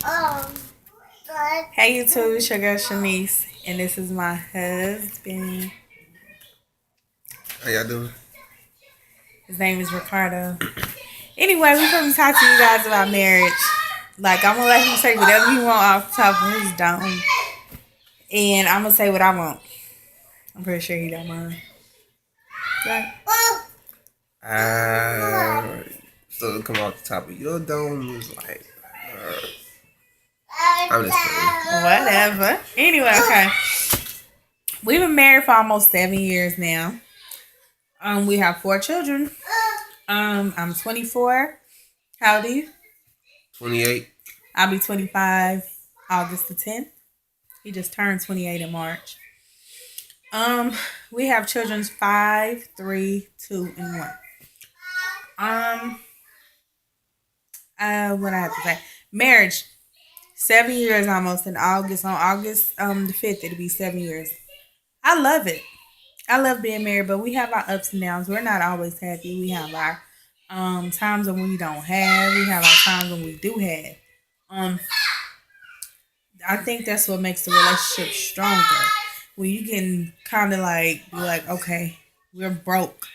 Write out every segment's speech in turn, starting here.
Hey YouTube, it's your girl Shanice, and this is my husband. How y'all doing? His name is Ricardo. Anyway, we're going to talk to you guys about marriage. Like, I'm going to let him say whatever he want off the top of his dome. And I'm going to say what I want. I'm pretty sure he don't mind. Right? So to come off the top of your dome was like, I'm just kidding. Whatever. Anyway, okay. We've been married for almost 7 years now. We have 4 children. I'm 24. How old are you? 28. I'll be 25 August the 10th. He just turned 28 in March. We have children 5, 3, 2, and 1. What I have to say? Marriage, 7 years almost in August. On August the 5th, it'll be 7 years. I love it. I love being married, but we have our ups and downs. We're not always happy. We have our times when we don't have. We have our times when we do have. Um, I think that's what makes the relationship stronger. When you can kind of like be like, okay, we're broke,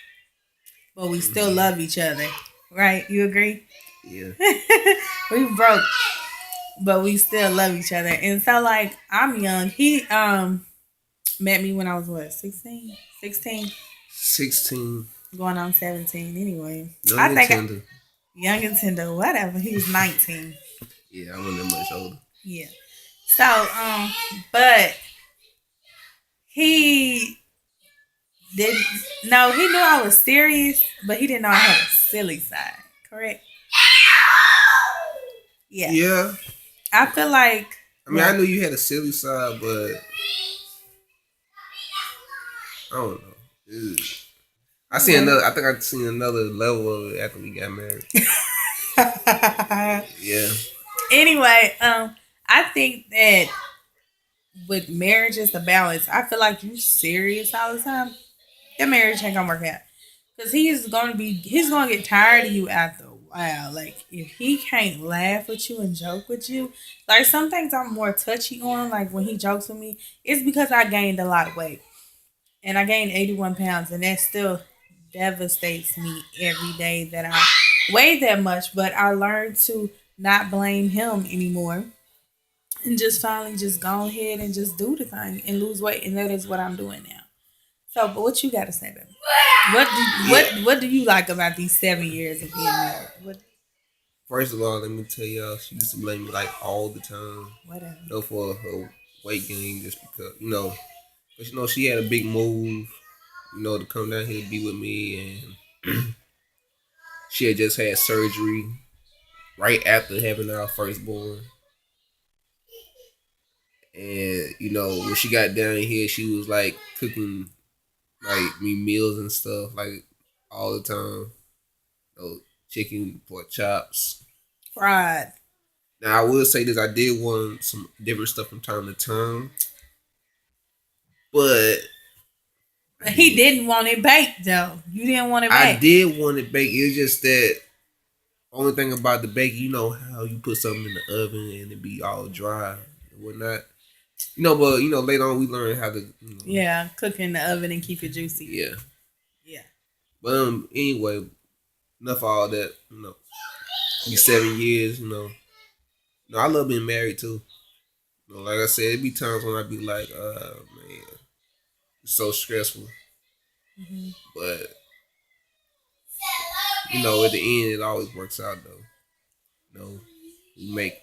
but we still love each other, right? You agree? Yeah. We broke, but we still love each other. And so, like, I'm young. He met me when I was what, 16? 16? 16. Going on 17 anyway. Young I and think tender. young and tender, whatever. He was 19. Yeah, I wasn't that much older. Yeah. So, but he didn't no, he knew I was serious, but he didn't know I had a silly side. Correct? Yeah. Yeah. I feel like I mean, I knew you had a silly side, but I don't know. Ew. I see another. I think I seen another level of it after we got married. Yeah. Anyway, I think that with marriage is the balance. I feel like you serious all the time, your marriage ain't gonna work out. Cause he's gonna get tired of you after a while. Like if he can't laugh with you and joke with you, like some things I'm more touchy on. Like when he jokes with me, it's because I gained a lot of weight, and I gained 81 pounds, and that still devastates me every day that I weigh that much. But I learned to not blame him anymore and just finally just go ahead and just do the thing and lose weight, and that is what I'm doing now. So, but what you got to say, baby? What do you like about these 7 years of being married? First of all, let me tell y'all, she used to blame me like all the time. Whatever. For her weight gain, just because cause she had a big move, to come down here to be with me, and she had just had surgery right after having our firstborn. And when she got down here, she was like cooking like me meals and stuff like all the time. Chicken, pork chops, Fried. Now I will say this: I did want some different stuff from time to time, but He didn't want it baked though. You didn't want it I baked. did want it baked. It's just that only thing about the bake, you know how you put something in the oven and it be all dry and whatnot. But later on we learned how to. Yeah, cook in the oven and keep it juicy. Yeah. Yeah. But anyway, enough of all that. These 7 years. I love being married too. Like I said, it be times when I be like, man, it's so stressful. Mm-hmm. But at the end, it always works out though. We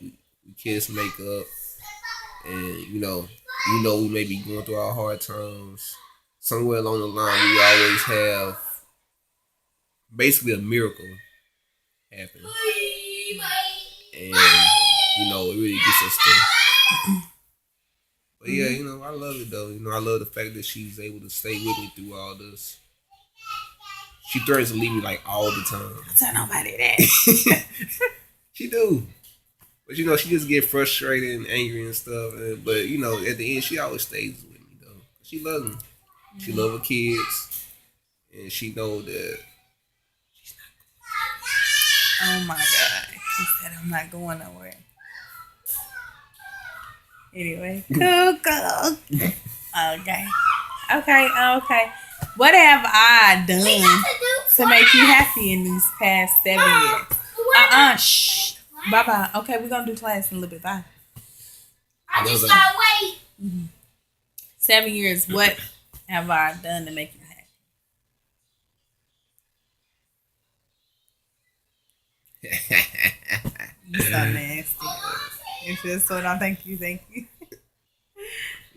kiss, make up, and we may be going through our hard times. Somewhere along the line, we always have basically a miracle happen, and it really gets us through. But yeah, I love it though. I love the fact that she's able to stay with me through all this. She threatens to leave me like all the time. Don't tell nobody that. She do. But she just get frustrated and angry and stuff. But at the end, she always stays with me though. She loves me. She loves her kids, and she know that. Oh my God! He said I'm not going nowhere. Anyway, cool, cool. Okay. Okay, okay. What have I done to make you happy in these past 7 years? Shh. Bye bye. Okay, we're gonna do class in a little bit. Bye. I just gotta wait. 7 years. What have I done to make you happy? You so nasty. It's just so I thank you, thank you.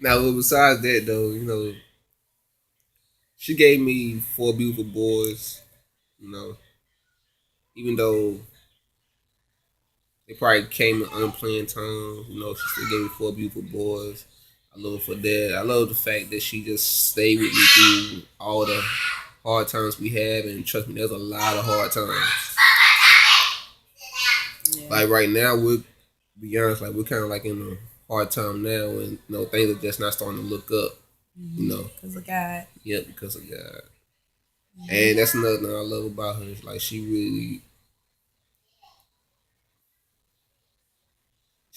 Now, besides that, though, she gave me 4 beautiful boys. You know, even though they probably came in unplanned times, she still gave me 4 beautiful boys. I love her for that. I love the fact that she just stayed with me through all the hard times we have, and trust me, there's a lot of hard times. Yeah. Like right now, we're be honest, like we're kind of like in a hard time now, and things are just not starting to look up. Because of God. Yeah, because of God. And that's another thing I love about her. Like she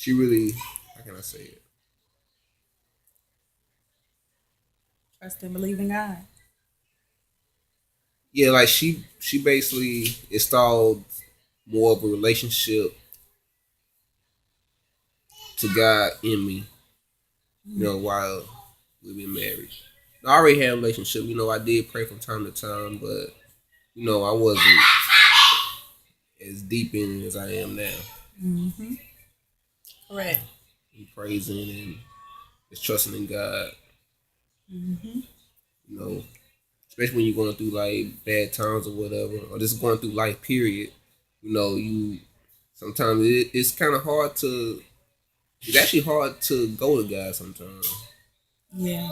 really, how can I say it? Trust and believe in God. Yeah, like she basically installed more of a relationship to God in me. While we've been married. I already had a relationship. I did pray from time to time, but I wasn't as deep in it as I am now. Mm-hmm. Correct. And praising and just trusting in God. Mm-hmm. Especially when you're going through like bad times or whatever, or just going through life. Period. You sometimes it's kind of hard to. It's actually hard to go to God sometimes. Yeah.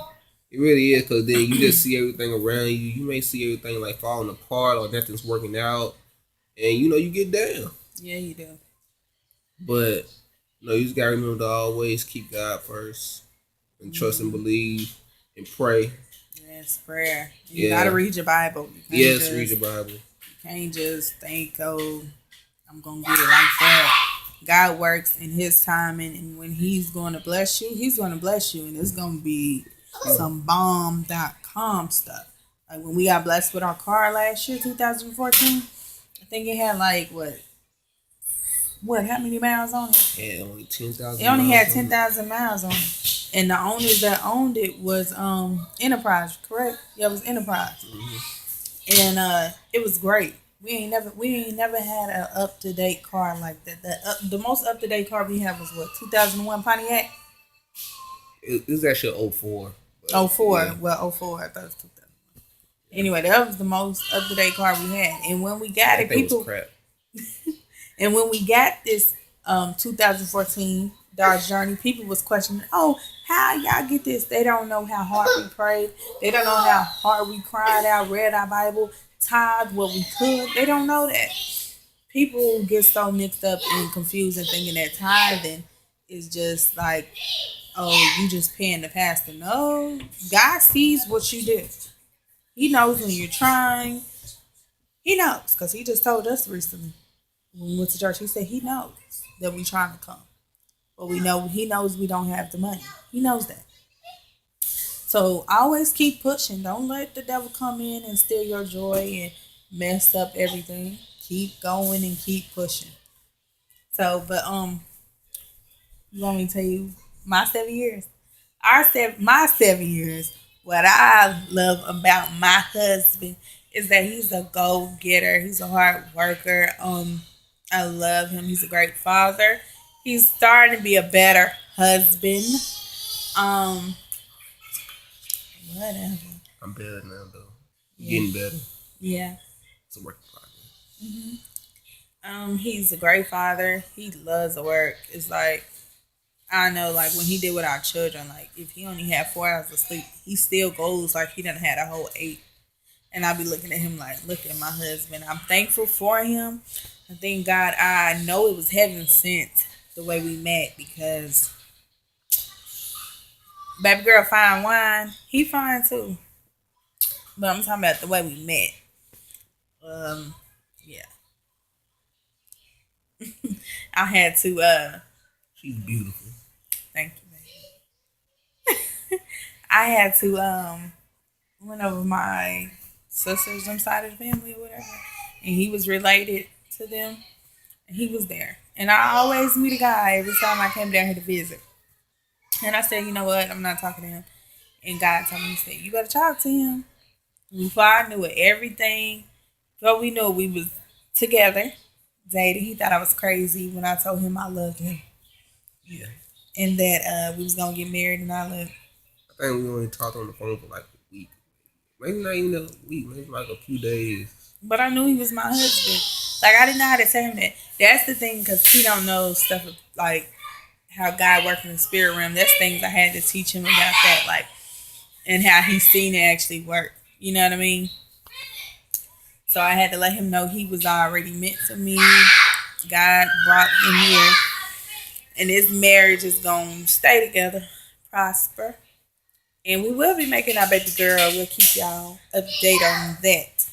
It really is, because then you just see everything around you. You may see everything like falling apart or nothing's working out, and you get down. Yeah, you do. But you just gotta remember to always keep God first and trust and believe and pray. Yes, prayer. You gotta read your Bible. Yes, read your Bible. You can't just think, oh, I'm gonna get it like that. God works in His time, and when He's going to bless you, He's going to bless you, and it's going to be some bomb.com stuff. Like when we got blessed with our car last year, 2014, I think it had like how many miles on it? Yeah, only 10,000. It only had 10,000 miles on it, and the owners that owned it was Enterprise, correct? Yeah, it was Enterprise, and it was great. We ain't never had an up to date car like that. The most up to date car we had was what, 2001 Pontiac. It was actually 04. 04. Yeah. Well, 04. I thought it was 2000. Anyway, that was the most up to date car we had. And when we got it, people. Was crap. And when we got this 2014 Dodge Journey, people was questioning, oh, how y'all get this? They don't know how hard we prayed. They don't know how hard we cried out, read our Bible, tithe what we could. They don't know that. People get so mixed up and confused and thinking that tithing is just like, oh, you just paying the pastor. No, God sees what you do. He knows when you're trying. He knows, because He just told us recently when we went to church. He said He knows that we're trying to come, but He knows we don't have the money. He knows that. So always keep pushing. Don't let the devil come in and steal your joy and mess up everything. Keep going and keep pushing. So, but you want me to tell you my 7 years? My 7 years. What I love about my husband is that he's a go getter. He's a hard worker. I love him. He's a great father. He's starting to be a better husband. Whatever. I'm better now, though. Yeah. Getting better. Yeah. It's a work in progress. He's a great father. He loves the work. It's like, I know, like when he did with our children, like if he only had 4 hours of sleep, he still goes like he done had a whole 8. And I'll be looking at him like, look at my husband. I'm thankful for him. I thank God. I know it was heaven sent the way we met, because baby girl fine wine, he fine too. But I'm talking about the way we met. Yeah. I had to She's beautiful. Thank you, baby. I had to went over my sister's side of the family or whatever, and he was related to them, and he was there. And I always meet a guy every time I came down here to visit. And I said, you know what? I'm not talking to him. And God told me, he said, you better talk to him. Before I knew it, everything. Before we knew it, we was together, dating. He thought I was crazy when I told him I loved him. Yeah. And that we was going to get married and I lived. I think we only talked on the phone for like a week. Maybe not even a week. Maybe like a few days. But I knew he was my husband. Like, I didn't know how to tell him that. That's the thing, because he don't know stuff like how God works in the spirit realm. That's things I had to teach him about that, like, and how he's seen it actually work. You know what I mean? So I had to let him know he was already meant for me. God brought him here. And this marriage is going to stay together, prosper. And we will be making our baby girl. We'll keep y'all updated on that.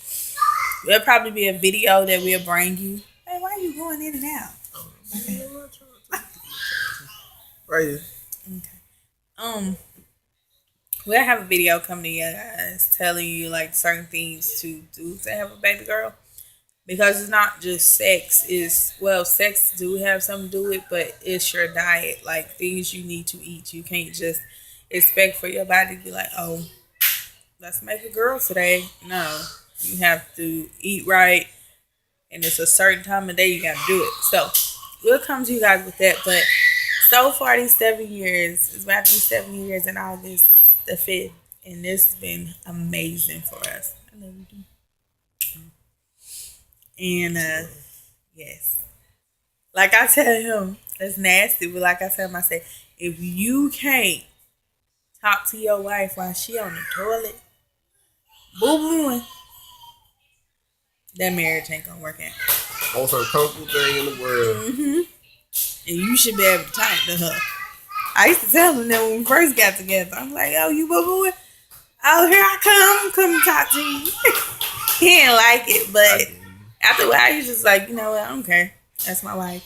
There'll probably be a video that we'll bring you. Hey, why are you going in and out? Okay. Right here. Okay. We'll have a video coming to you guys telling you like certain things to do to have a baby girl. Because it's not just sex. Sex do have something to do with it, but it's your diet. Like things you need to eat. You can't just expect for your body to be like, oh, let's make a girl today. No. You have to eat right. And it's a certain time of day you gotta do it. So we'll come to you guys with that. But so far these 7 years, it's about to be 7 years in August the 5th. And this has been amazing for us. I love you. And yes. Like I tell him, it's nasty, but like I tell him, I say, if you can't talk to your wife while she on the toilet, boo-booing, that marriage ain't gonna work out. Most uncomfortable thing in the world. Mm-hmm. And you should be able to talk to her. I used to tell him that when we first got together. I'm like, oh, you boo-booing? Oh, here I come to talk to you. He didn't like it, but after a while, he's just like, you know what, I don't care. That's my wife.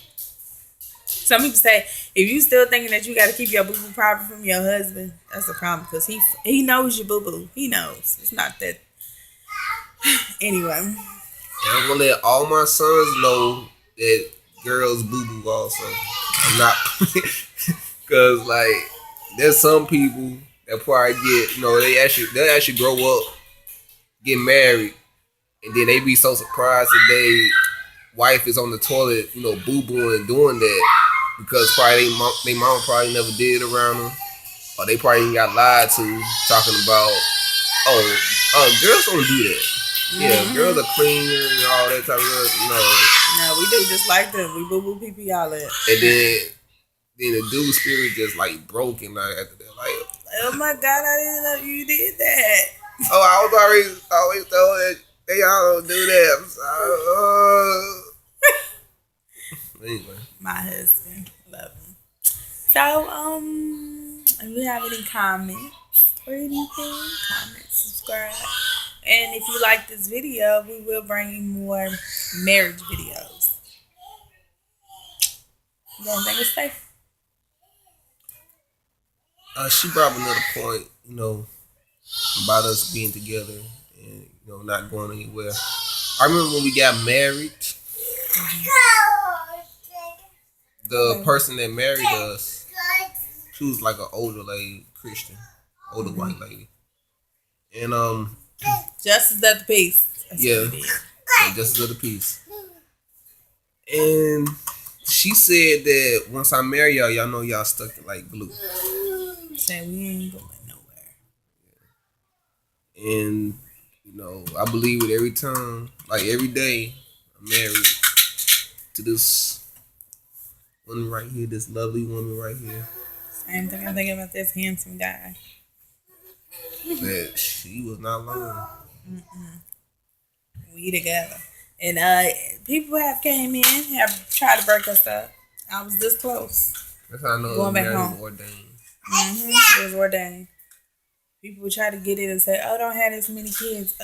Some people say, if you still thinking that you got to keep your boo-boo private from your husband, that's a problem because he knows your boo-boo. He knows. It's not that. Anyway. And I'm going to let all my sons know that girls boo-boo also. I'm not, because like, there's some people that probably get, they'll actually grow up, get married, and then they be so surprised that they wife is on the toilet, boo-booing and doing that because probably they mama probably never did around them, or they probably got lied to talking about, girls don't do that. Yeah, girls are cleaner and all that type of stuff. No, we do just like them. We boo-boo pee all that. And then the dude's spirit just like broken like after that. Like, oh my God, I didn't know you did that. Oh, I was always told that they all don't do that. I'm sorry. Anyway. My husband. Love him. So, if you have any comments or anything, comment, subscribe. And if you like this video, we will bring you more marriage videos. You got anything to say? She brought up another point, about us being together and, not going anywhere. I remember when we got married, the person that married us, she was like an older lady, Christian, older white lady. And, Justice of the peace. Yeah, justice of the peace. And she said that once I marry y'all know y'all stuck like glue. Said we ain't going nowhere. And, I believe it every time. Like every day, I'm married to this woman right here, this lovely woman right here. Same thing I'm thinking about this handsome guy. That she was not alone. We together. And people have came in, have tried to break us up. I was this close. That's how I know going it back home. Was ordained. It was ordained. People would try to get in and say, oh, don't have this many kids.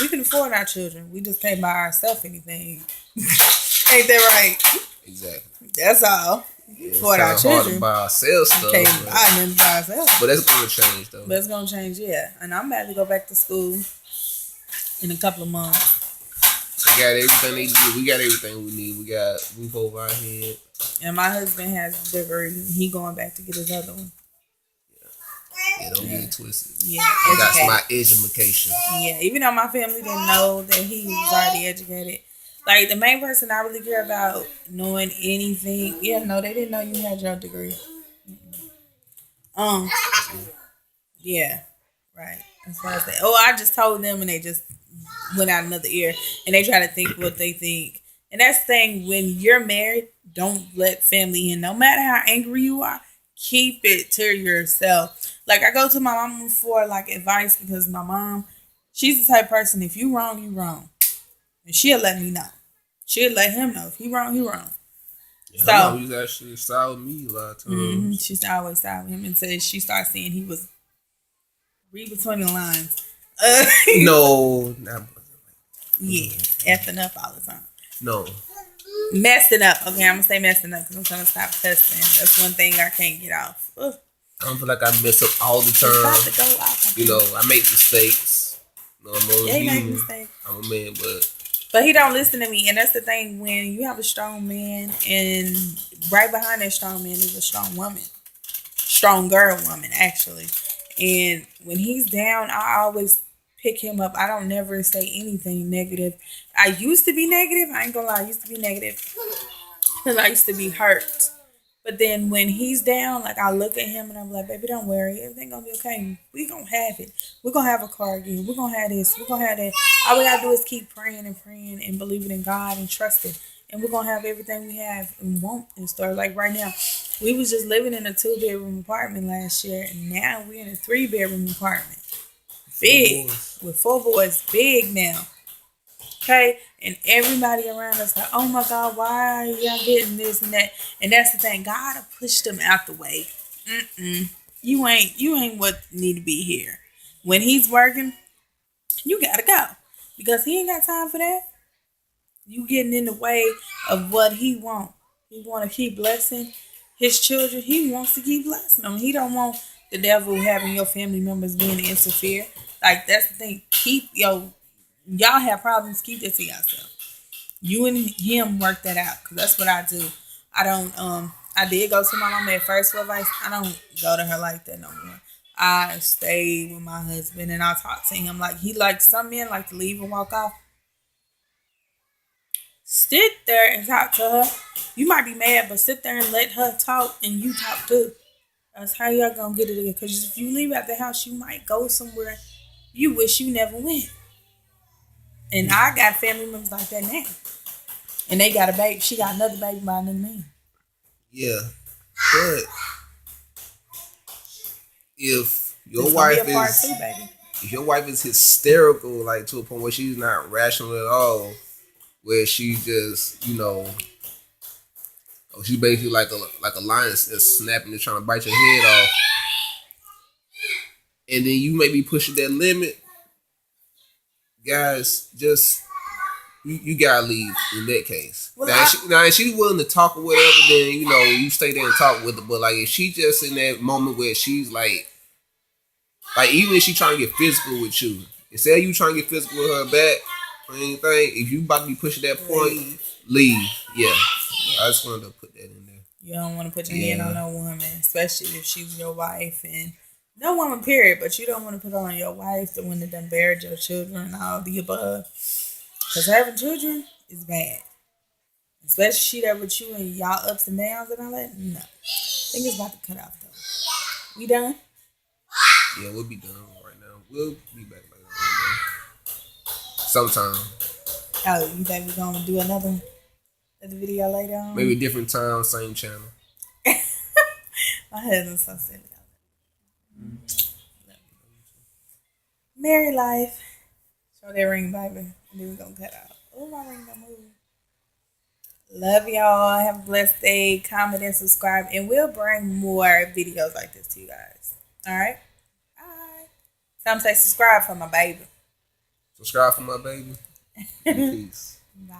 We can afford our children. We just can't buy ourselves anything. Ain't that right? Exactly. That's all. It's For kind our of hard to children, buy ourselves we stuff, can't buy nothing for ourselves. but that's gonna change though. But it's gonna change, yeah. And I'm about to go back to school in a couple of months. They got everything they need. We got everything we need. We got roof over our head. And my husband has a degree. He going back to get his other one. Yeah, don't get it twisted. Yeah, I got educated. my education. Yeah, even though my family didn't know that he was already educated. Like, the main person I really care about knowing anything, yeah, no, they didn't know you had your degree. Um, yeah, right. That's what I said. Oh, I just told them and they just went out another ear and they try to think what they think. And that's the thing, when you're married, don't let family in. No matter how angry you are, keep it to yourself. Like, I go to my mom for like advice because my mom, she's the type of person, if you wrong, you wrong. And she'll let me know. She'll let him know. If he wrong, he wrong. Yeah, So my mom used to actually side with me a lot of times. she's always side with him until she starts seeing he was read between the lines. No, not Yeah, effing up all the time. no. Messing up. Okay, I'm gonna say messing up because I'm trying to stop cussing. That's one thing I can't get off. Ugh. I don't feel like I mess up all the It's about time. to go off. You know, I make mistakes. You know, I'm a Yeah, he make human. mistakes. I'm a man, But he don't listen to me, and that's the thing. When you have a strong man, and right behind that strong man is a strong woman, stronger woman actually. And when he's down, I always pick him up. I don't never say anything negative. I used to be negative. I ain't gonna lie. I used to be negative because I used to be hurt. But then when he's down, like I look at him and I'm like, baby, don't worry. Everything gonna be okay. We gonna have it. We're gonna have a car again. We're gonna have this. We're gonna have that. All we gotta do is keep praying and praying and believing in God and trusting. And we're gonna have everything we have and want in store. Like right now, we was just living in a 2-bedroom apartment last year, and now we're in a 3-bedroom apartment. Big. With 4 boys. Big now. Okay, and everybody around us like, oh my God, why are y'all getting this and that? And that's the thing, God will push them out the way. You ain't what need to be here. When he's working, you gotta go because he ain't got time for that. You getting in the way of what he want. He want to keep blessing his children. He wants to keep blessing them. He don't want the devil having your family members being interfere. Like that's the thing. Keep y'all have problems. Keep that to yourself. You and him work that out because that's what I do. I don't. I did go to my mama at first for advice. I don't go to her like that no more. I stay with my husband and I talk to him like he likes some men like to leave and walk off. Sit there and talk to her. You might be mad, but sit there and let her talk and you talk too. That's how y'all gonna get it together. Because if you leave out the house, you might go somewhere you wish you never went. And I got family members like that now. And they got a baby. She got another baby by another man. Yeah, but if your It's wife gonna be a part is two, baby. if your wife is hysterical, like to a point where she's not rational at all, where she just she basically like a lion that's snapping and trying to bite your head off, and then you may be pushing that limit, guys. Just you gotta leave in that case. Well, now, if she's willing to talk or whatever, then you stay there and talk with her. But like if she just in that moment where she's like even if she trying to get physical with you, instead of you trying to get physical with her back or anything, if you about to be pushing that point, leave. Yeah. I just wanted to put that in there. You don't want to put your hand on no woman, especially if she's your wife and no woman, period. But you don't want to put on your wife, the one that done buried your children and all the above. Because having children is bad. Especially she there with you and y'all ups and downs and all that. No. I think it's about to cut off though. We done? Yeah, we'll be done right now. We'll be back later on. Sometime. Oh, you think we're going to do another video later on? Maybe a different time, same channel. My husband's so silly. Married life. Show that ring, baby. And then we're going to cut out. Oh, my ring don't move. Love y'all. Have a blessed day. Comment and subscribe. And we'll bring more videos like this to you guys. All right? Bye. Some say subscribe for my baby. Subscribe for my baby. Peace. Bye.